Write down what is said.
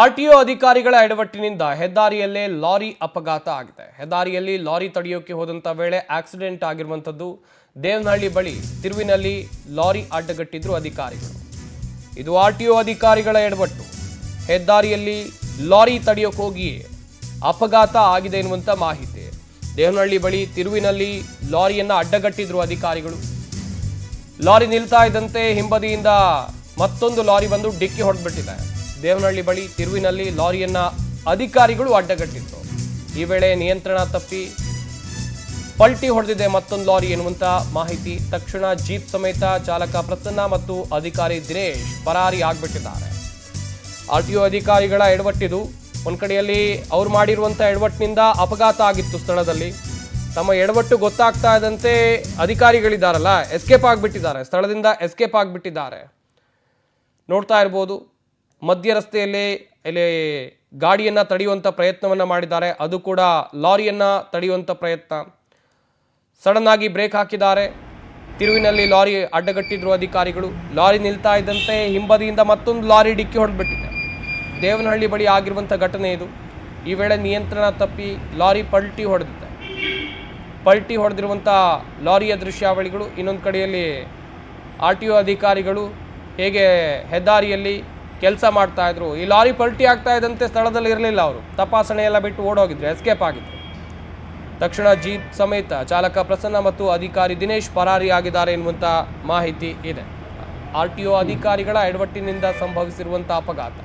RTO ಅಧಿಕಾರಿಗಳ ಎಡವಟ್ಟಿನಿಂದ ಹೆದ್ದಾರಿಯಲ್ಲೇ lorry ಅಪಘಾತ ಆಗಿದೆ. ಹೆದ್ದಾರಿಯಲ್ಲಿ ಲಾರಿ ತಡೆಯೋಕೆ ಹೋದಂತ ವೇಳೆ ಆಕ್ಸಿಡೆಂಟ್ ಆಗಿರುವಂತದ್ದು. ದೇವನಹಳ್ಳಿ ಬಳಿ ತಿರುವಿನಲ್ಲಿ ಲಾರಿ ಅಡ್ಡಗಟ್ಟಿದ್ರು ಅಧಿಕಾರಿಗಳು. ಇದು ಆರ್ಟಿಒ ಅಧಿಕಾರಿಗಳ ಎಡವಟ್ಟು. ಹೆದ್ದಾರಿಯಲ್ಲಿ ಲಾರಿ ತಡೆಯೋಕೆ ಹೋಗಿ ಅಪಘಾತ ಆಗಿದೆ ಎನ್ನುವಂತ ಮಾಹಿತಿ. ದೇವನಹಳ್ಳಿ ಬಳಿ ತಿರುವಿನಲ್ಲಿ ಲಾರಿಯನ್ನ ಅಡ್ಡಗಟ್ಟಿದ್ರು ಅಧಿಕಾರಿಗಳು. ಲಾರಿ ನಿಲ್ತಾ ಇದ್ದಂತೆ ಹಿಂಬದಿಯಿಂದ ಮತ್ತೊಂದು ಲಾರಿ ಬಂದು ಡಿಕ್ಕಿ ಹೊಡೆದ್ಬಿಟ್ಟಿದೆ. ದೇವನಹಳ್ಳಿ ಬಳಿ ತಿರುವಿನಲ್ಲಿ ಲಾರಿಯನ್ನ ಅಧಿಕಾರಿಗಳು ಅಡ್ಡಗಟ್ಟಿದ್ರು. ಈ ವೇಳೆ ನಿಯಂತ್ರಣ ತಪ್ಪಿ ಪಲ್ಟಿ ಹೊಡೆದಿದೆ ಮತ್ತೊಂದು ಲಾರಿ ಎನ್ನುವಂತ ಮಾಹಿತಿ. ತಕ್ಷಣ ಜೀಪ್ ಸಮೇತ ಚಾಲಕ ಪ್ರಸನ್ನ ಮತ್ತು ಅಧಿಕಾರಿ ದಿನೇಶ್ ಪರಾರಿ ಆಗ್ಬಿಟ್ಟಿದ್ದಾರೆ. ಆರ್ಟಿಒ ಅಧಿಕಾರಿಗಳ ಎಡವಟ್ಟಿದು. ಒಂದ್ ಕಡೆಯಲ್ಲಿ ಅವ್ರು ಮಾಡಿರುವಂತ ಎಡವಟ್ಟಿನಿಂದ ಅಪಘಾತ ಆಗಿತ್ತು ಸ್ಥಳದಲ್ಲಿ. ತಮ್ಮ ಎಡವಟ್ಟು ಗೊತ್ತಾಗ್ತಾ ಇದ್ದಂತೆ ಅಧಿಕಾರಿಗಳಿದ್ದಾರಲ್ಲ ಎಸ್ಕೇಪ್ ಆಗಿಬಿಟ್ಟಿದ್ದಾರೆ, ಸ್ಥಳದಿಂದ ಎಸ್ಕೇಪ್ ಆಗಿಬಿಟ್ಟಿದ್ದಾರೆ. ನೋಡ್ತಾ ಇರ್ಬೋದು, ಮಧ್ಯ ರಸ್ತೆಯಲ್ಲಿ ಇಲ್ಲಿ ಗಾಡಿಯನ್ನ ತಡೆಯುವಂಥ ಪ್ರಯತ್ನವನ್ನ ಮಾಡಿದ್ದಾರೆ. ಅದು ಕೂಡ ಲಾರಿಯನ್ನ ತಡೆಯುವಂಥ ಪ್ರಯತ್ನ. ಸಡನ್ ಆಗಿ ಬ್ರೇಕ್ ಹಾಕಿದ್ದಾರೆ. ತಿರುವಿನಲ್ಲಿ ಲಾರಿ ಅಡ್ಡಗಟ್ಟಿದ್ರು ಅಧಿಕಾರಿಗಳು. ಲಾರಿ ನಿಲ್ತಾ ಇದ್ದಂತೆ ಹಿಂಬದಿಯಿಂದ ಮತ್ತೊಂದು ಲಾರಿ ಡಿಕ್ಕಿ ಹೊಡೆದ್ಬಿಟ್ಟಿದೆ. ದೇವನಹಳ್ಳಿ ಬಳಿ ಆಗಿರುವಂಥ ಘಟನೆ ಇದು. ಈ ವೇಳೆ ನಿಯಂತ್ರಣ ತಪ್ಪಿ ಲಾರಿ ಪಲ್ಟಿ ಹೊಡೆದಿದೆ. ಪಲ್ಟಿ ಹೊಡೆದಿರುವಂಥ ಲಾರಿಯ ದೃಶ್ಯಾವಳಿಗಳು. ಇನ್ನೊಂದು ಕಡೆಯಲ್ಲಿ ಆರ್ಟಿಒ ಅಧಿಕಾರಿಗಳು ಹೇಗೆ ಹೆದ್ದಾರಿಯಲ್ಲಿ ಕೆಲಸ ಮಾಡ್ತಾ ಇದ್ರು. ಈ ಲಾರಿ ಪಲ್ಟಿ ಆಗ್ತಾ ಇದ್ದಂತೆ ಸ್ಥಳದಲ್ಲಿ ಇರಲಿಲ್ಲ, ಅವರು ತಪಾಸಣೆ ಎಲ್ಲ ಬಿಟ್ಟು ಓಡೋಗಿದ್ರು, ಎಸ್ಕೇಪ್ ಆಗಿದ್ರು. ತಕ್ಷಣ ಜೀಪ್ ಸಮೇತ ಚಾಲಕ ಪ್ರಸನ್ನ ಮತ್ತು ಅಧಿಕಾರಿ ದಿನೇಶ್ ಪರಾರಿಯಾಗಿದ್ದಾರೆ ಎನ್ನುವಂಥ ಮಾಹಿತಿ ಇದೆ. ಆರ್ಟಿಒ ಅಧಿಕಾರಿಗಳ ಎಡವಟ್ಟಿನಿಂದ ಸಂಭವಿಸಿರುವಂಥ ಅಪಘಾತ.